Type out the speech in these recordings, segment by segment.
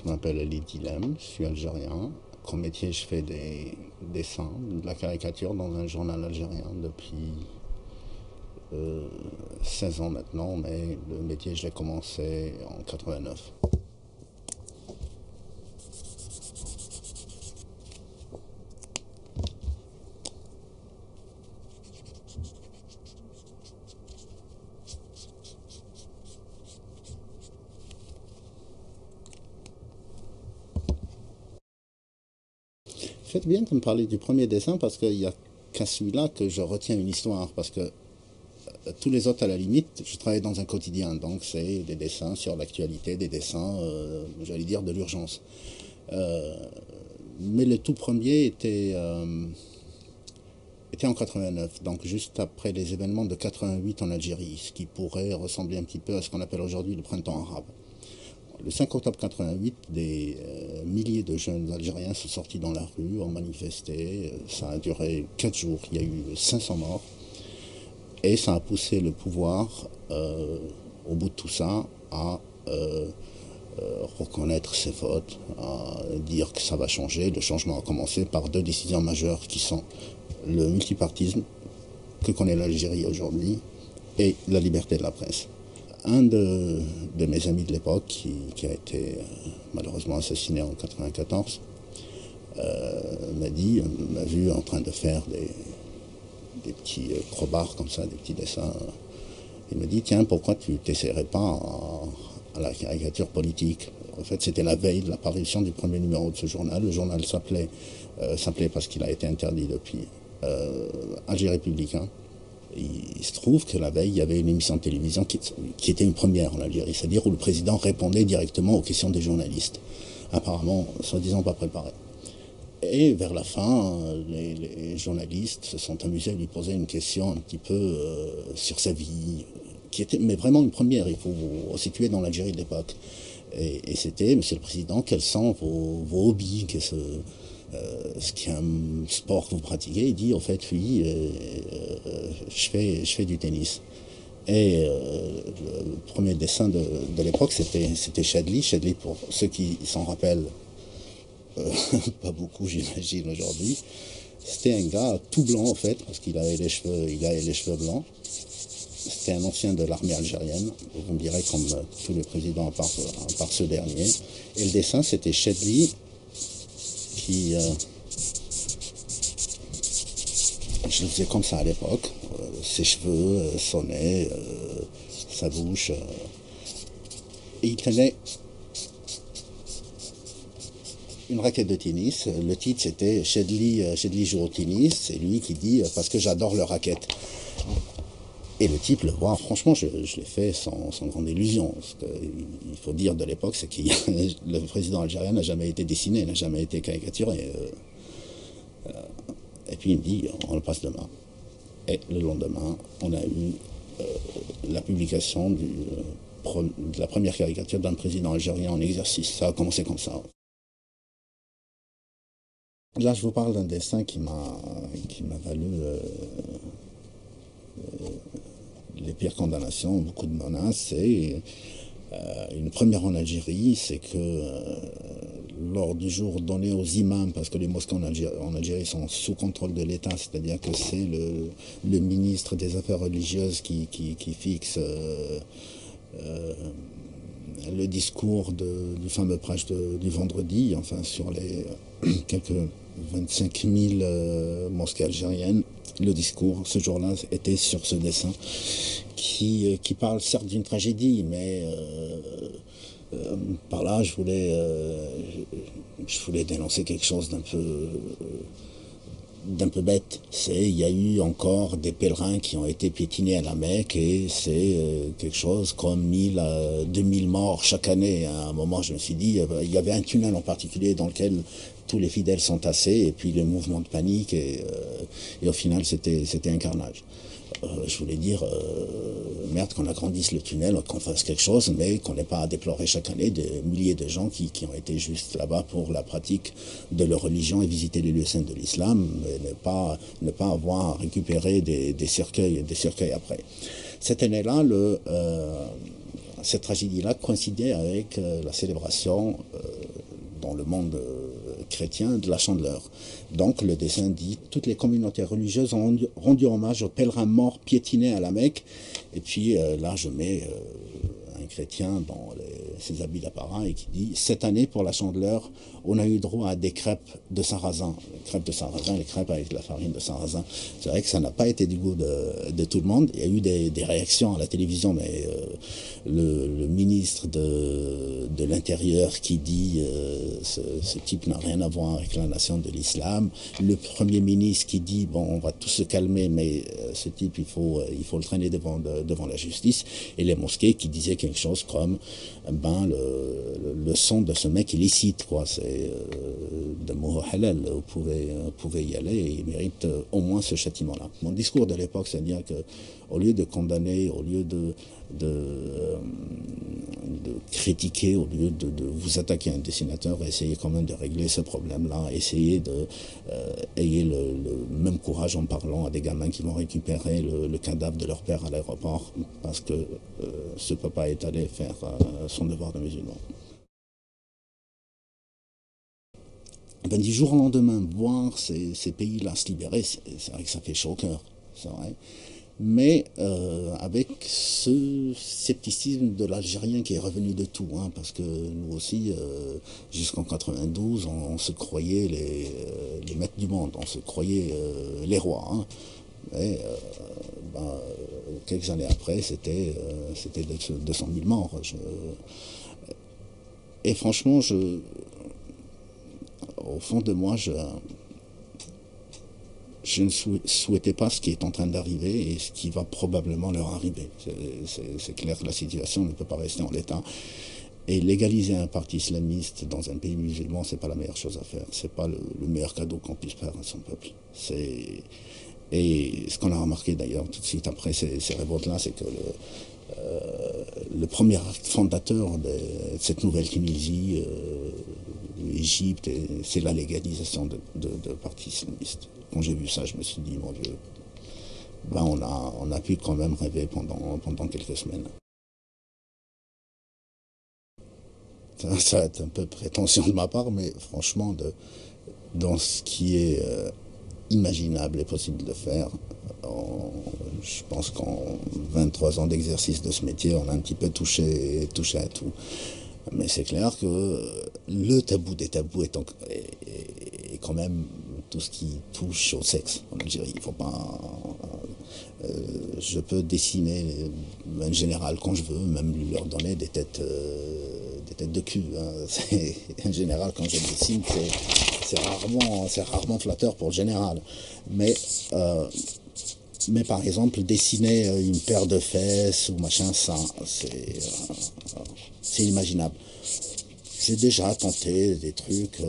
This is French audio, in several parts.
Je m'appelle Ali Dilem, je suis algérien. Comme métier, je fais des dessins, de la caricature dans un journal algérien depuis 16 ans maintenant, mais le métier, je l'ai commencé en 89. Faites bien de me parler du premier dessin parce qu'il n'y a qu'à celui-là que je retiens une histoire. Parce que tous les autres, à la limite, je travaille dans un quotidien. Donc c'est des dessins sur l'actualité, des dessins, j'allais dire, de l'urgence. Mais le tout premier était en 89, donc juste après les événements de 88 en Algérie, ce qui pourrait ressembler un petit peu à ce qu'on appelle aujourd'hui le printemps arabe. Le 5 octobre 88, des milliers de jeunes Algériens sont sortis dans la rue, ont manifesté. Ça a duré 4 jours. Il y a eu 500 morts. Et ça a poussé le pouvoir, au bout de tout ça, à reconnaître ses fautes, à dire que ça va changer. Le changement a commencé par deux décisions majeures qui sont le multipartisme que connaît l'Algérie aujourd'hui et la liberté de la presse. Un de mes amis de l'époque, qui a été malheureusement assassiné en 1994, m'a vu en train de faire des petits crobards comme ça, des petits dessins. Il me dit, tiens, pourquoi tu t'essaierais pas à la caricature politique? En fait, c'était la veille de l'apparition du premier numéro de ce journal. Le journal s'appelait parce qu'il a été interdit depuis, Alger républicain. Il se trouve que la veille, il y avait une émission de télévision qui était une première en Algérie, c'est-à-dire où le président répondait directement aux questions des journalistes, apparemment, soi-disant pas préparés. Et vers la fin, les journalistes se sont amusés à lui poser une question un petit peu sur sa vie, qui était mais vraiment une première, il faut vous situer dans l'Algérie de l'époque. Et c'était, Monsieur le Président, quels sont vos hobbies, ce qui est un sport que vous pratiquez? Il dit, en fait, oui, je fais du tennis. Et le premier dessin de l'époque, c'était Chadli. Chadli, pour ceux qui s'en rappellent, pas beaucoup, j'imagine, aujourd'hui. C'était un gars tout blanc, en fait, parce il avait les cheveux blancs. C'était un ancien de l'armée algérienne, vous me direz comme tous les présidents à part ce dernier. Et le dessin, c'était Chadli qui... je le faisais comme ça à l'époque. Ses cheveux, son nez, sa bouche. Et il tenait une raquette de tennis. Le titre, c'était Chadli joue au tennis. C'est lui qui dit parce que j'adore le raquette. Et le type le voit, franchement, je l'ai fait sans grande illusion. Ce qu'il faut dire de l'époque, c'est que le président algérien n'a jamais été dessiné, n'a jamais été caricaturé. Et puis il me dit, on le passe demain. Et le lendemain, on a eu la publication de la première caricature d'un président algérien en exercice. Ça a commencé comme ça. Là, je vous parle d'un dessin qui m'a valu les pires condamnations, beaucoup de menaces. Et une première en Algérie, c'est que lors du jour donné aux imams, parce que les mosquées en Algérie sont sous contrôle de l'État, c'est-à-dire que c'est le ministre des Affaires religieuses qui fixe le discours du fameux prêche du vendredi, enfin sur les quelques 25 000 mosquées algériennes. Le discours, ce jour-là, était sur ce dessin qui parle certes d'une tragédie, mais par là, je voulais dénoncer quelque chose d'un peu bête. Il y a eu encore des pèlerins qui ont été piétinés à la Mecque et c'est quelque chose comme 1000 à 2000 morts chaque année. À un moment, je me suis dit, il y avait un tunnel en particulier dans lequel tous les fidèles sont tassés et puis le mouvement de panique et au final, c'était un carnage. Je voulais dire, merde, qu'on agrandisse le tunnel, qu'on fasse quelque chose, mais qu'on n'ait pas à déplorer chaque année des milliers de gens qui ont été juste là-bas pour la pratique de leur religion et visiter les lieux saints de l'islam, mais ne pas avoir à récupérer des cercueils après. Cette année-là, cette tragédie-là coïncidait avec la célébration dans le monde chrétien de la Chandeleur. Donc le dessin dit « Toutes les communautés religieuses ont rendu hommage aux pèlerins morts piétinés à la Mecque ». Et puis là, je mets un chrétien dans ses habits d'apparat et qui dit « Cette année, pour la Chandeleur, on a eu droit à des crêpes de sarrasin ». Les crêpes de sarrasin, les crêpes avec la farine de sarrasin. C'est vrai que ça n'a pas été du goût de tout le monde. Il y a eu des réactions à la télévision, mais le ministre de l'Intérieur qui dit ce type n'a rien à voir avec la nation de l'islam. Le Premier ministre qui dit bon, on va tous se calmer, mais ce type, il faut le traîner devant la justice. Et les mosquées qui disaient quelque chose comme ben le son de ce mec est licite, quoi. C'est de mots halal. Vous pouvez y aller et il mérite au moins ce châtiment-là. Mon discours de l'époque, c'est-à-dire que au lieu de condamner, au lieu de critiquer, au lieu de vous attaquer à un dessinateur, essayez quand même de régler ce problème-là, essayez ayez le même courage en parlant à des gamins qui vont récupérer le cadavre de leur père à l'aéroport, parce que ce papa est allé faire son devoir de musulman. Ben, du jour au lendemain, voir ces pays-là se libérer, c'est vrai que ça fait chaud au cœur, c'est vrai. Mais avec ce scepticisme de l'Algérien qui est revenu de tout, hein, parce que nous aussi, jusqu'en 92, on se croyait les maîtres du monde, on se croyait les rois. Hein. Mais ben, quelques années après, c'était 200 000 morts. Et franchement, au fond de moi, je ne souhaitais pas ce qui est en train d'arriver et ce qui va probablement leur arriver. C'est clair que la situation ne peut pas rester en l'état. Et légaliser un parti islamiste dans un pays musulman, c'est pas la meilleure chose à faire. C'est pas le meilleur cadeau qu'on puisse faire à son peuple. Et ce qu'on a remarqué d'ailleurs tout de suite après ces révoltes-là, c'est que le premier acte fondateur de cette nouvelle Tunisie, Égypte, c'est la légalisation de partis islamistes. Quand j'ai vu ça, je me suis dit, mon Dieu, ben on a pu quand même rêver pendant quelques semaines. Ça va être un peu prétentieux de ma part, mais franchement, dans ce qui est imaginable et possible de faire, je pense qu'en 23 ans d'exercice de ce métier, on a un petit peu touché à tout. Mais c'est clair que le tabou des tabous est quand même tout ce qui touche au sexe en Algérie. Il faut pas. Je peux dessiner un général quand je veux, même lui leur donner des têtes de cul. Hein. Un général, quand je dessine, c'est rarement flatteur pour le général. Mais par exemple, dessiner une paire de fesses ou machin, ça, c'est inimaginable. J'ai déjà tenté des trucs.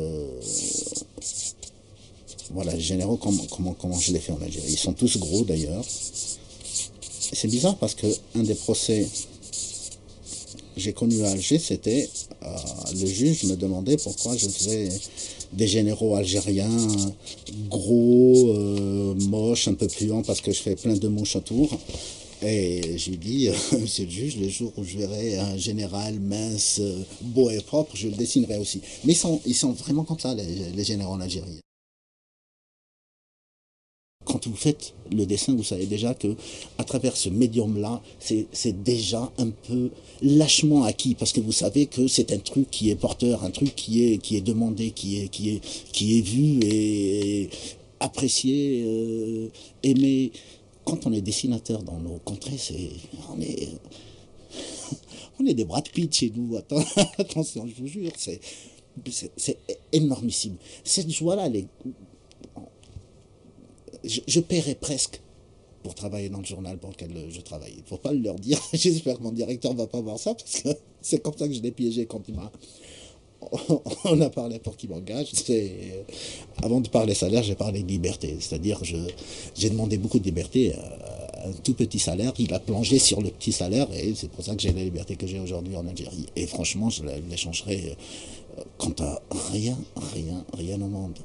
Voilà, les généraux, comment je les fais en Algérie. Ils sont tous gros d'ailleurs. C'est bizarre parce que un des procès que j'ai connu à Alger, c'était le juge me demandait pourquoi je faisais des généraux algériens gros, moches, un peu puants parce que je fais plein de mouches autour. Et j'ai dit, monsieur le juge, le jour où je verrai un général mince, beau et propre, je le dessinerai aussi. Mais ils sont vraiment comme ça, les généraux en Algérie. Quand vous faites le dessin, vous savez déjà que à travers ce médium-là, c'est déjà un peu lâchement acquis, parce que vous savez que c'est un truc qui est porteur, un truc qui est demandé, qui est vu et apprécié, aimé. Quand on est dessinateur dans nos contrées, on est des Brad Pitt chez nous. Attention, je vous jure, c'est énormissime. Cette joie-là, je paierais presque pour travailler dans le journal pour lequel je travaille. Il ne faut pas leur dire. J'espère que mon directeur ne va pas voir ça, parce que c'est comme ça que je l'ai piégé quand on a parlé pour qu'il m'engage. Avant de parler salaire, j'ai parlé de liberté. C'est-à-dire, j'ai demandé beaucoup de liberté. Un tout petit salaire, il a plongé sur le petit salaire, et c'est pour ça que j'ai la liberté que j'ai aujourd'hui en Algérie. Et franchement, je l'échangerai quant à rien au monde.